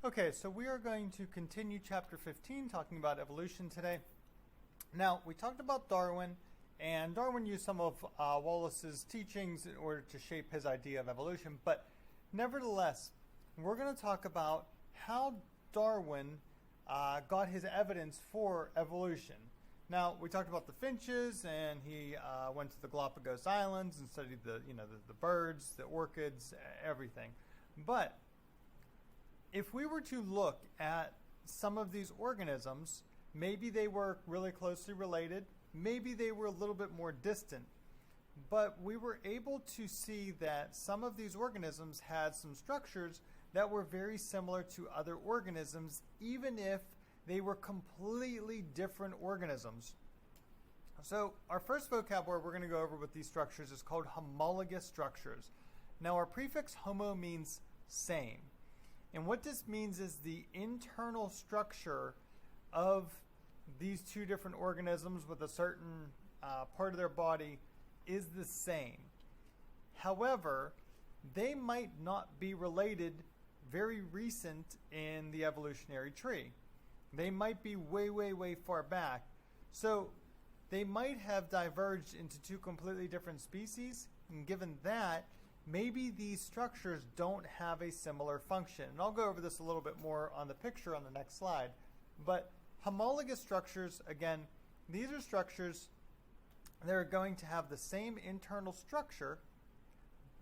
Okay, so we are going to continue chapter 15, talking about evolution today. Now, we talked about Darwin, and Darwin used some of Wallace's teachings in order to shape his idea of evolution, but nevertheless, we're going to talk about how Darwin got his evidence for evolution. Now, we talked about the finches, and he went to the Galapagos Islands and studied the birds, the orchids, everything. But if we were to look at some of these organisms, maybe they were really closely related, maybe they were a little bit more distant, but we were able to see that some of these organisms had some structures that were very similar to other organisms, even if they were completely different organisms. So our first vocab word we're going to go over with these structures is called homologous structures. Now our prefix homo means same. And what this means is the internal structure of these two different organisms with a certain part of their body is the same. However, they might not be related very recent in the evolutionary tree. They might be way, way, way far back. So they might have diverged into two completely different species, and given that, maybe these structures don't have a similar function. And I'll go over this a little bit more on the picture on the next slide. But homologous structures, again, these are structures that are going to have the same internal structure,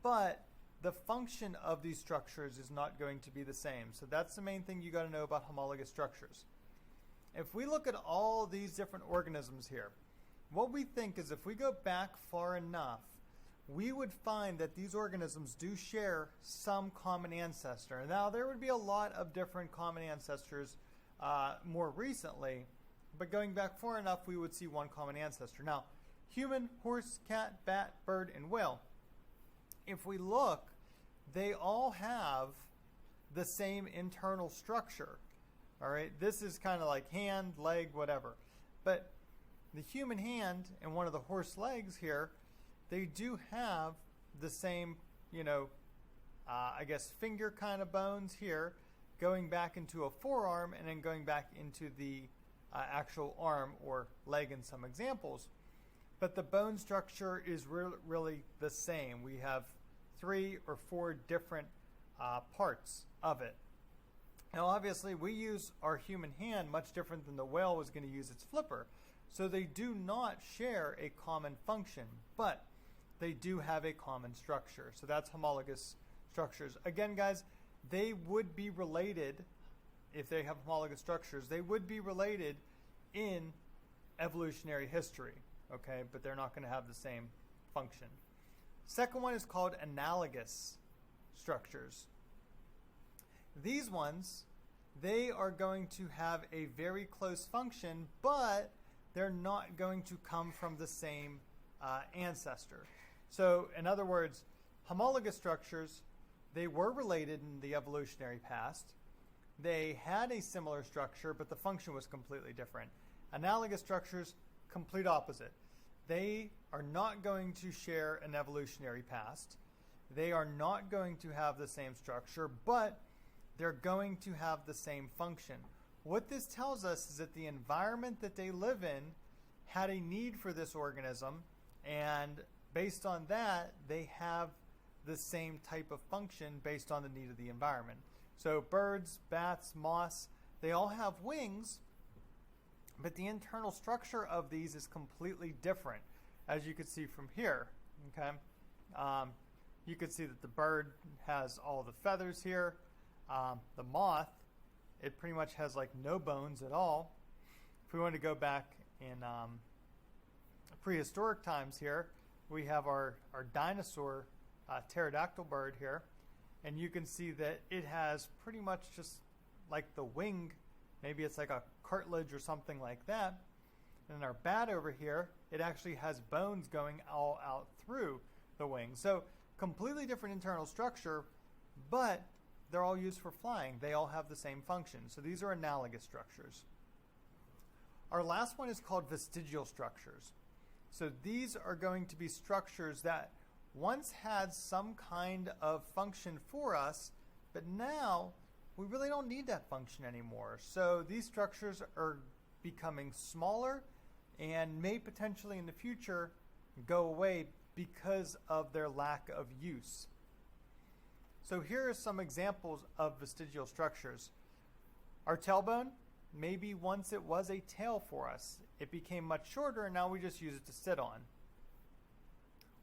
but the function of these structures is not going to be the same. So that's the main thing you got to know about homologous structures. If we look at all these different organisms here, what we think is if we go back far enough, we would find that these organisms do share some common ancestor. Now, there would be a lot of different common ancestors more recently, but going back far enough, we would see one common ancestor. Now, human, horse, cat, bat, bird, and whale. If we look, they all have the same internal structure. All right, this is kind of like hand, leg, whatever. But the human hand and one of the horse legs here, they do have the same, I guess finger kind of bones here, going back into a forearm and then going back into the actual arm or leg in some examples. But the bone structure is really the same. We have 3 or 4 different parts of it. Now, obviously, we use our human hand much different than the whale was going to use its flipper. So they do not share a common function, but they do have a common structure. So that's homologous structures. Again, guys, they would be related, if they have homologous structures, they would be related in evolutionary history, okay? But they're not going to have the same function. Second one is called analogous structures. These ones, they are going to have a very close function, but they're not going to come from the same ancestor. So, in other words, homologous structures, they were related in the evolutionary past. They had a similar structure, but the function was completely different. Analogous structures, complete opposite. They are not going to share an evolutionary past. They are not going to have the same structure, but they're going to have the same function. What this tells us is that the environment that they live in had a need for this organism, and based on that, they have the same type of function based on the need of the environment. So birds, bats, moths, they all have wings, but the internal structure of these is completely different, as you can see from here. Okay, you can see that the bird has all the feathers here. The moth, it pretty much has like no bones at all. If we want to go back in prehistoric times here, we have our dinosaur pterodactyl bird here, and you can see that it has pretty much just like the wing, maybe it's like a cartilage or something like that. And our bat over here, it actually has bones going all out through the wing. So completely different internal structure, but they're all used for flying. They all have the same function. So these are analogous structures. Our last one is called vestigial structures. So these are going to be structures that once had some kind of function for us, but now we really don't need that function anymore. So these structures are becoming smaller and may potentially in the future go away because of their lack of use. So here are some examples of vestigial structures. Our tailbone, maybe once it was a tail for us. It became much shorter and now we just use it to sit on.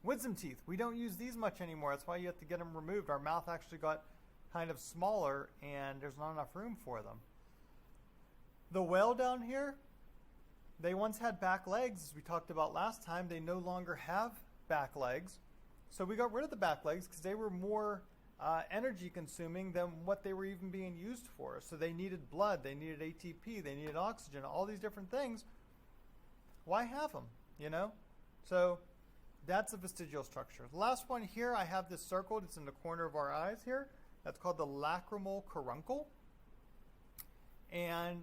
Wisdom teeth, we don't use these much anymore. That's why you have to get them removed. Our mouth actually got kind of smaller and there's not enough room for them. The whale down here, they once had back legs, as we talked about last time. They no longer have back legs. So we got rid of the back legs because they were more energy consuming than what they were even being used for. So they needed blood, they needed ATP, they needed oxygen, all these different things. Why have them, you know? So that's a vestigial structure. The last one here, I have this circled. It's in the corner of our eyes here. That's called the lacrimal caruncle. And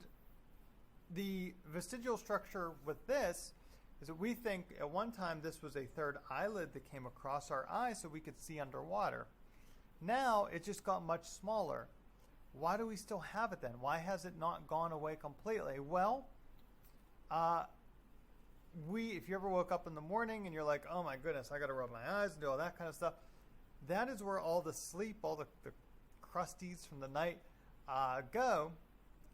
the vestigial structure with this is that we think at one time this was a third eyelid that came across our eye so we could see underwater. Now it just got much smaller. Why do we still have it then? Why has it not gone away completely? Well, if you ever woke up in the morning and you're like, oh my goodness, I got to rub my eyes and do all that kind of stuff, that is where all the sleep, all the crusties from the night go,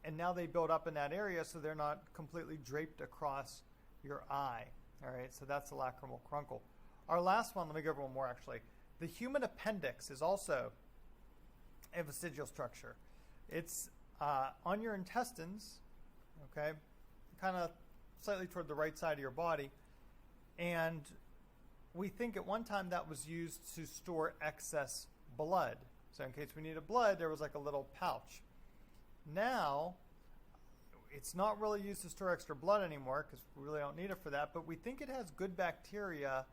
and now they build up in that area so they're not completely draped across your eye. All right, so that's the lacrimal caruncle. Our last one, let me go over one more actually. The human appendix is also a vestigial structure. It's on your intestines, okay, kind of slightly toward the right side of your body, and we think at one time that was used to store excess blood. So in case we needed blood, there was like a little pouch. Now, it's not really used to store extra blood anymore because we really don't need it for that, but we think it has good bacteria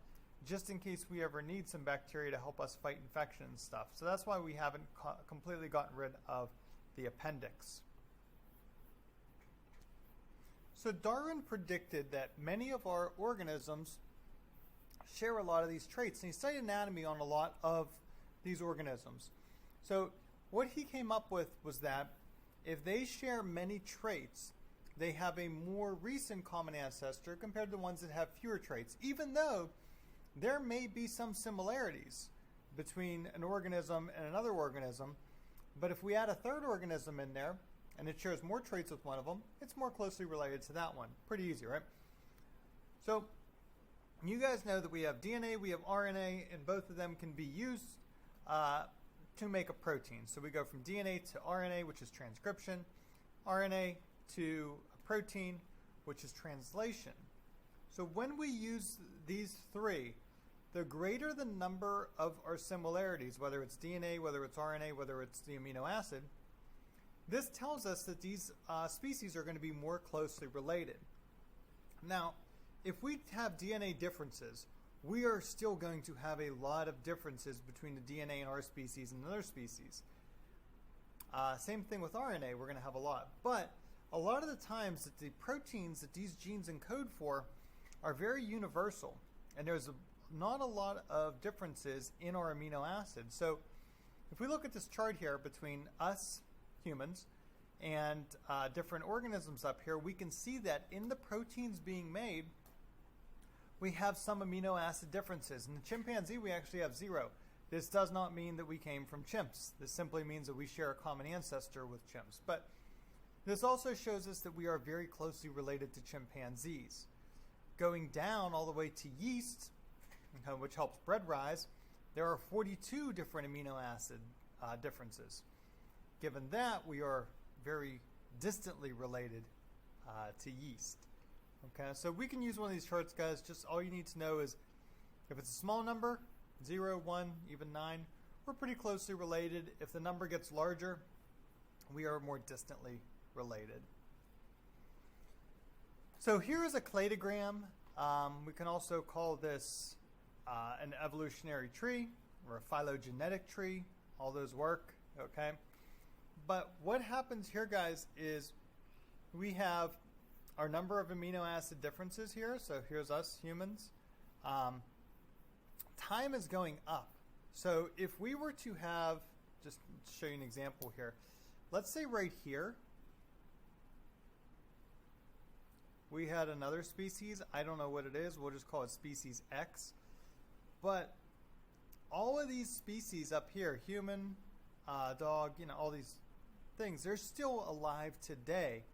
just in case we ever need some bacteria to help us fight infection and stuff. So that's why we haven't completely gotten rid of the appendix. So Darwin predicted that many of our organisms share a lot of these traits, and he studied anatomy on a lot of these organisms. So what he came up with was that if they share many traits, they have a more recent common ancestor compared to the ones that have fewer traits, even though there may be some similarities between an organism and another organism. But if we add a third organism in there and it shares more traits with one of them, it's more closely related to that one. Pretty easy, right? So you guys know that we have DNA, we have RNA, and both of them can be used to make a protein. So we go from DNA to RNA, which is transcription, RNA to a protein, which is translation. So when we use these three, the greater the number of our similarities, whether it's DNA, whether it's RNA, whether it's the amino acid, this tells us that these species are going to be more closely related. Now, if we have DNA differences, we are still going to have a lot of differences between the DNA in our species and other species. Same thing with RNA, we're going to have a lot. But a lot of the times that the proteins that these genes encode for are very universal, and there's not a lot of differences in our amino acids. So if we look at this chart here between us, humans, and different organisms up here, we can see that in the proteins being made, we have some amino acid differences. In the chimpanzee, we actually have 0. This does not mean that we came from chimps. This simply means that we share a common ancestor with chimps. But this also shows us that we are very closely related to chimpanzees. Going down all the way to yeast, which helps bread rise, there are 42 different amino acid differences. Given that, we are very distantly related to yeast. Okay, so we can use one of these charts, guys. Just all you need to know is if it's a small number, 0, 1, even 9, we're pretty closely related. If the number gets larger, we are more distantly related. So here is a cladogram. We can also call this an evolutionary tree or a phylogenetic tree. All those work, okay? But what happens here, guys, is we have our number of amino acid differences here. So here's us humans. Time is going up. So if we were to have, just to show you an example here, let's say right here, we had another species. I don't know what it is. We'll just call it species X. But all of these species up here, human, dog, all these things, they're still alive today.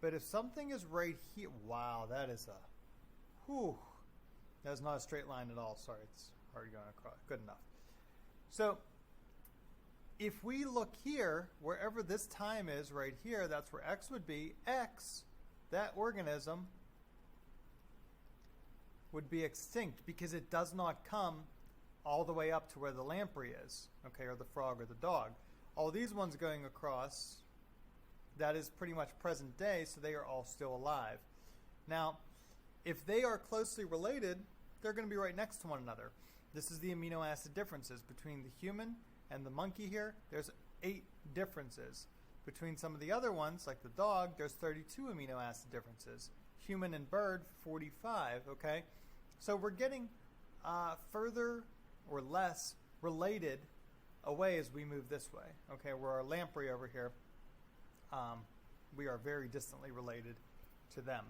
But if something is right here, wow, that is that's not a straight line at all. Sorry, it's already going across. Good enough. So if we look here, wherever this time is right here, that's where X would be. X, that organism, would be extinct because it does not come all the way up to where the lamprey is, okay, or the frog or the dog. All these ones going across, that is pretty much present day, so they are all still alive. Now, if they are closely related, they're going to be right next to one another. This is the amino acid differences between the human and the monkey here. There's 8 differences. Between some of the other ones, like the dog, there's 32 amino acid differences. Human and bird, 45, okay? So we're getting further or less related away as we move this way, okay? Where our lamprey over here, we are very distantly related to them.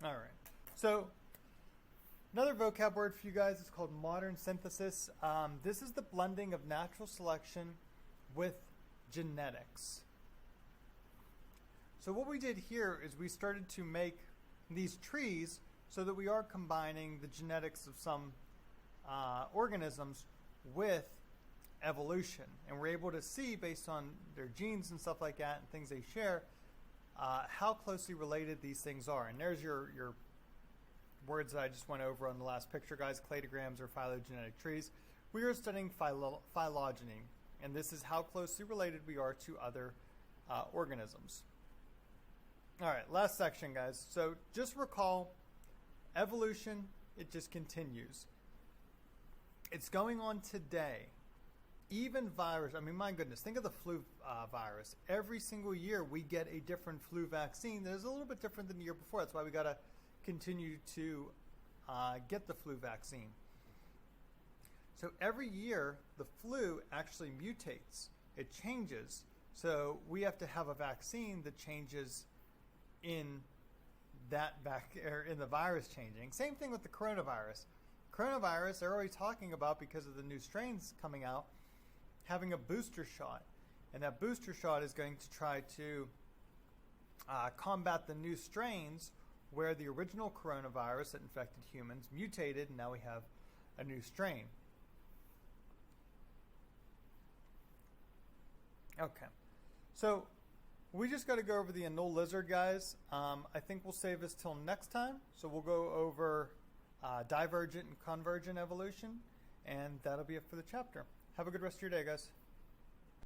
All right. So another vocab word for you guys is called modern synthesis. This is the blending of natural selection with genetics. So what we did here is we started to make these trees so that we are combining the genetics of some organisms with evolution. And we're able to see, based on their genes and stuff like that and things they share, how closely related these things are. And there's your words that I just went over on the last picture, guys, cladograms or phylogenetic trees. We are studying phylogeny, and this is how closely related we are to other organisms. All right, last section, guys. So just recall, evolution, it just continues. It's going on today. Even virus, I mean, my goodness, think of the flu virus. Every single year we get a different flu vaccine that is a little bit different than the year before. That's why we got to continue to get the flu vaccine. So every year the flu actually mutates. It changes. So we have to have a vaccine that changes in that in the virus changing. Same thing with the coronavirus. Coronavirus, they're already talking about, because of the new strains coming out, having a booster shot. And that booster shot is going to try to combat the new strains where the original coronavirus that infected humans mutated, and now we have a new strain. Okay. So we just got to go over the anole lizard, guys. I think we'll save this till next time. So we'll go over divergent and convergent evolution, and that'll be it for the chapter. Have a good rest of your day, guys.